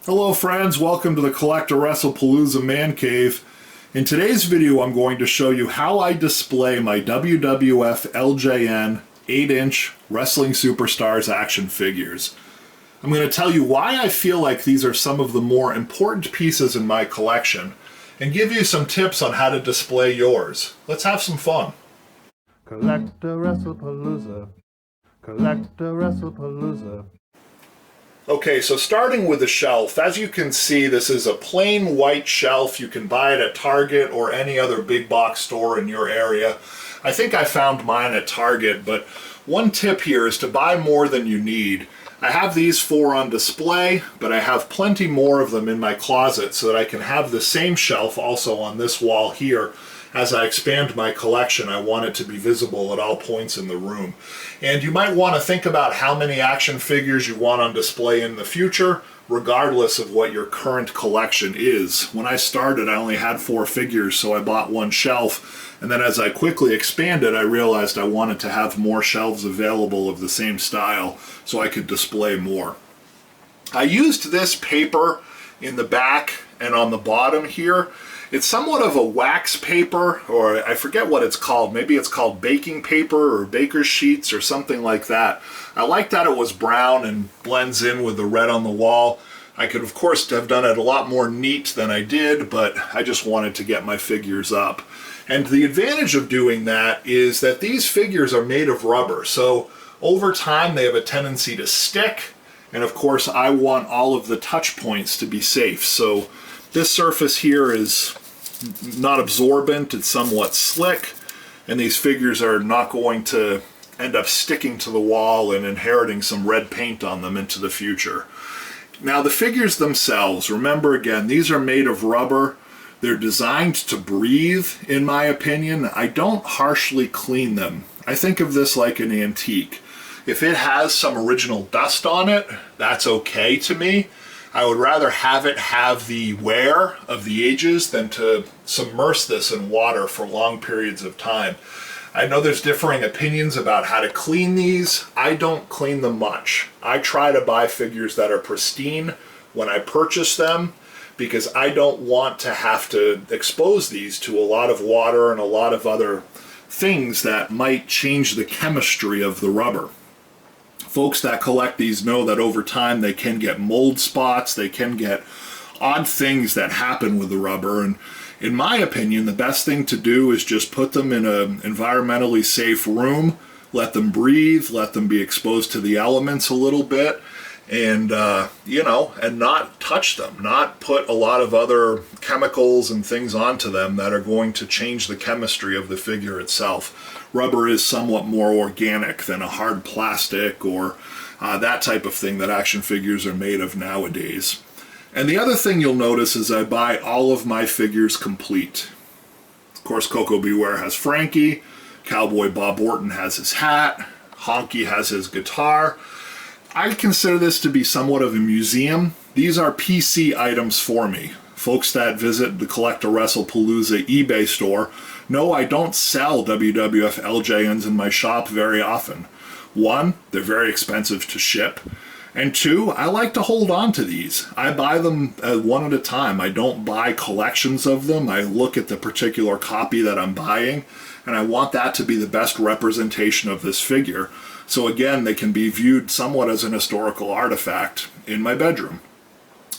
Hello friends, welcome to the CollectAWrestlePalooza Man Cave. In today's video I'm going to show you how I display my WWF LJN 8-inch Wrestling Superstars action figures. I'm going to tell you why I feel like these are some of the more important pieces in my collection, and give you some tips on how to display yours. Let's have some fun. CollectAWrestlePalooza. CollectAWrestlePalooza. Okay, so starting with the shelf, as you can see, this is a plain white shelf. You can buy it at Target or any other big box store in your area. I think I found mine at Target, but one tip here is to buy more than you need. I have these 4 on display, but I have plenty more of them in my closet so that I can have the same shelf also on this wall here. As I expand my collection, I want it to be visible at all points in the room. And you might want to think about how many action figures you want on display in the future, regardless of what your current collection is. When I started, I only had 4 figures, so I bought one shelf. And then as I quickly expanded, I realized I wanted to have more shelves available of the same style so I could display more. I used this paper in the back and on the bottom here. It's somewhat of a wax paper, or I forget what it's called. Maybe it's called baking paper or baker's sheets or something like that. I like that it was brown and blends in with the red on the wall. I could, of course, have done it a lot more neat than I did, but I just wanted to get my figures up. And the advantage of doing that is that these figures are made of rubber, so over time they have a tendency to stick, and of course I want all of the touch points to be safe. So this surface here is not absorbent, it's somewhat slick, and these figures are not going to end up sticking to the wall and inheriting some red paint on them into the future. Now the figures themselves, remember again, these are made of rubber. They're designed to breathe, in my opinion. I don't harshly clean them. I think of this like an antique. If it has some original dust on it, that's okay to me. I would rather have it have the wear of the ages than to submerge this in water for long periods of time. I know there's differing opinions about how to clean these. I don't clean them much. I try to buy figures that are pristine when I purchase them, because I don't want to have to expose these to a lot of water and a lot of other things that might change the chemistry of the rubber. Folks that collect these know that over time they can get mold spots, they can get odd things that happen with the rubber, and in my opinion the best thing to do is just put them in an environmentally safe room, let them breathe, let them be exposed to the elements a little bit, and and not touch them, not put a lot of other chemicals and things onto them that are going to change the chemistry of the figure itself. Rubber is somewhat more organic than a hard plastic or that type of thing that action figures are made of nowadays. And the other thing you'll notice is I buy all of my figures complete. Of course, Koko Beware has Frankie, Cowboy Bob Orton has his hat, Honky has his guitar. I consider this to be somewhat of a museum. These are PC items for me. Folks that visit the CollectAWrestlePalooza eBay store know I don't sell WWF LJNs in my shop very often. 1, they're very expensive to ship. And 2, I like to hold on to these. I buy them one at a time. I don't buy collections of them. I look at the particular copy that I'm buying, and I want that to be the best representation of this figure. So again, they can be viewed somewhat as an historical artifact in my bedroom.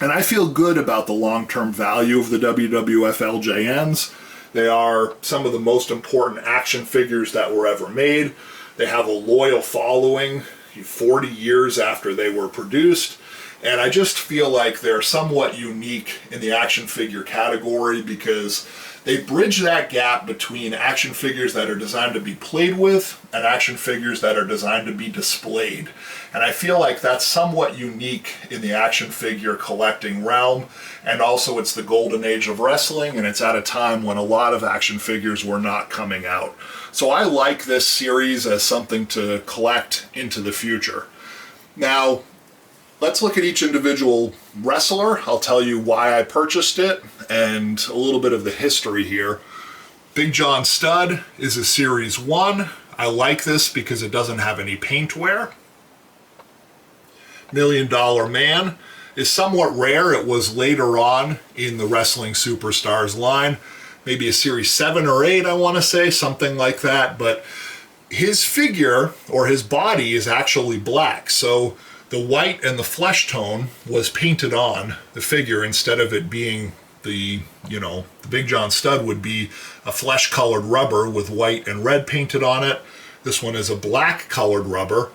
And I feel good about the long-term value of the WWF LJNs. They are some of the most important action figures that were ever made. They have a loyal following 40 years after they were produced. And I just feel like they're somewhat unique in the action figure category because they bridge that gap between action figures that are designed to be played with and action figures that are designed to be displayed. And I feel like that's somewhat unique in the action figure collecting realm. And also it's the golden age of wrestling, and it's at a time when a lot of action figures were not coming out. So I like this series as something to collect into the future. Now, let's look at each individual wrestler. I'll tell you why I purchased it and a little bit of the history here. Big John Studd is a Series 1. I like this because it doesn't have any paint wear. $1 Million Man is somewhat rare. It was later on in the Wrestling Superstars line, maybe a series 7 or 8, I want to say, something like that. But his figure, or his body, is actually black. So the white and the flesh tone was painted on the figure instead of it being the Big John stud would be a flesh colored rubber with white and red painted on it. This one is a black colored rubber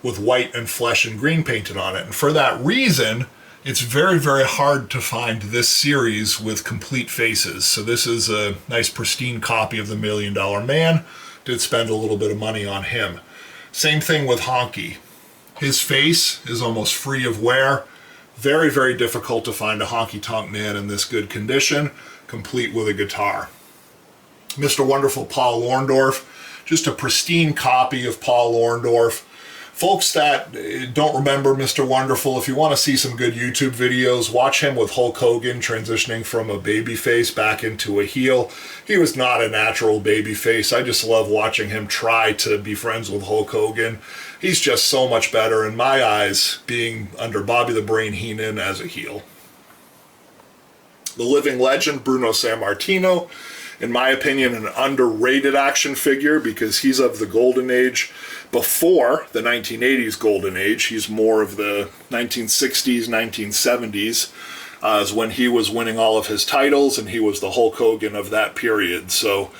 with white and flesh and green painted on it. And for that reason, it's very, very hard to find this series with complete faces. So this is a nice pristine copy of the $1 Million Man. Did spend a little bit of money on him. Same thing with Honky. His face is almost free of wear. Very, very difficult to find a Honky Tonk Man in this good condition, complete with a guitar. Mr. Wonderful Paul Orndorff, just a pristine copy of Paul Orndorff. Folks that don't remember Mr. Wonderful, if you want to see some good YouTube videos, watch him with Hulk Hogan transitioning from a babyface back into a heel. He was not a natural babyface. I just love watching him try to be friends with Hulk Hogan. He's just so much better, in my eyes, being under Bobby the Brain Heenan as a heel. The living legend, Bruno Sammartino, in my opinion, an underrated action figure because he's of the golden age before the 1980s golden age. He's more of the 1960s, 1970s, is when he was winning all of his titles, and he was the Hulk Hogan of that period. So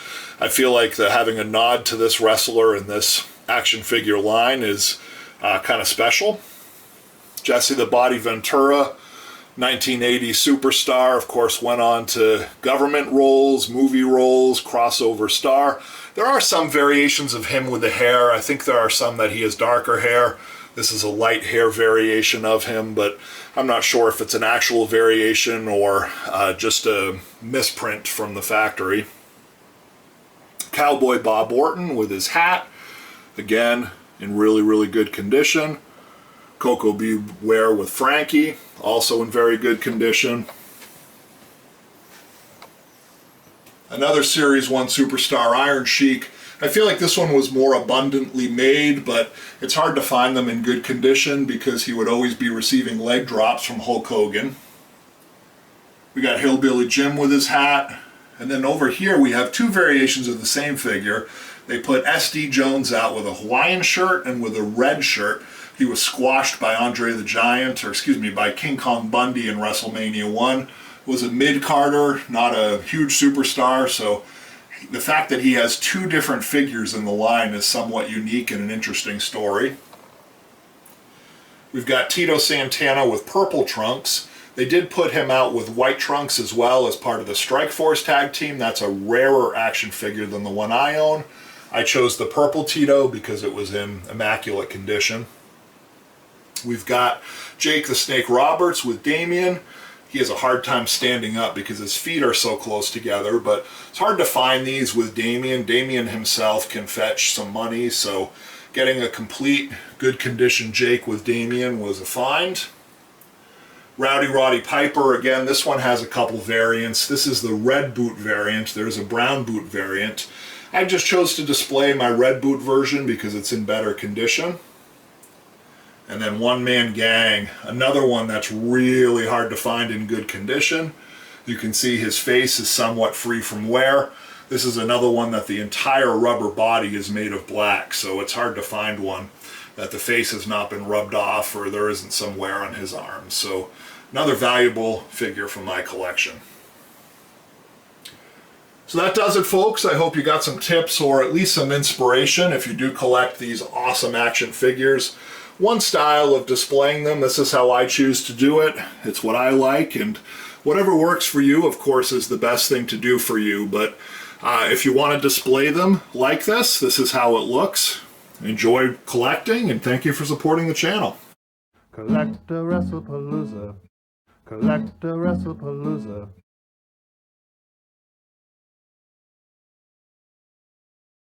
I feel like having a nod to this wrestler in this action figure line is kind of special. Jesse the Body Ventura, 1980 superstar, of course, went on to government roles, movie roles, crossover star. There are some variations of him with the hair. I think there are some that he has darker hair. This is a light hair variation of him, but I'm not sure if it's an actual variation or just a misprint from the factory. Cowboy Bob Orton with his hat, again, in really, really good condition. Koko Ware with Frankie, also in very good condition. Another Series 1 superstar, Iron Sheik. I feel like this one was more abundantly made, but it's hard to find them in good condition because he would always be receiving leg drops from Hulk Hogan. We got Hillbilly Jim with his hat. And then over here we have two variations of the same figure. They put SD Jones out with a Hawaiian shirt and with a red shirt. He was squashed by Andre the Giant, or excuse me, by King Kong Bundy in WrestleMania 1. Was a mid-carder, not a huge superstar, so the fact that he has two different figures in the line is somewhat unique and an interesting story. We've got Tito Santana with purple trunks. They did put him out with white trunks as well as part of the Strike Force tag team. That's a rarer action figure than the one I own. I chose the purple Tito because it was in immaculate condition. We've got Jake the Snake Roberts with Damien. He has a hard time standing up because his feet are so close together, but it's hard to find these with Damien. Damien himself can fetch some money, so getting a complete, good condition Jake with Damien was a find. Roddy Piper, again, this one has a couple variants. This is the red boot variant. There's a brown boot variant. I just chose to display my red boot version because it's in better condition. And then One Man Gang, another one that's really hard to find in good condition. You can see his face is somewhat free from wear. This is another one that the entire rubber body is made of black, so it's hard to find one that the face has not been rubbed off or there isn't some wear on his arms. So another valuable figure from my collection. So that does it, folks. I hope you got some tips or at least some inspiration if you do collect these awesome action figures. One style of displaying them, this is how I choose to do it. It's what I like, and whatever works for you, of course, is the best thing to do for you. But if you want to display them like this is how it looks. Enjoy collecting, and thank you for supporting the channel. CollectAWrestlePalooza. CollectAWrestlePalooza.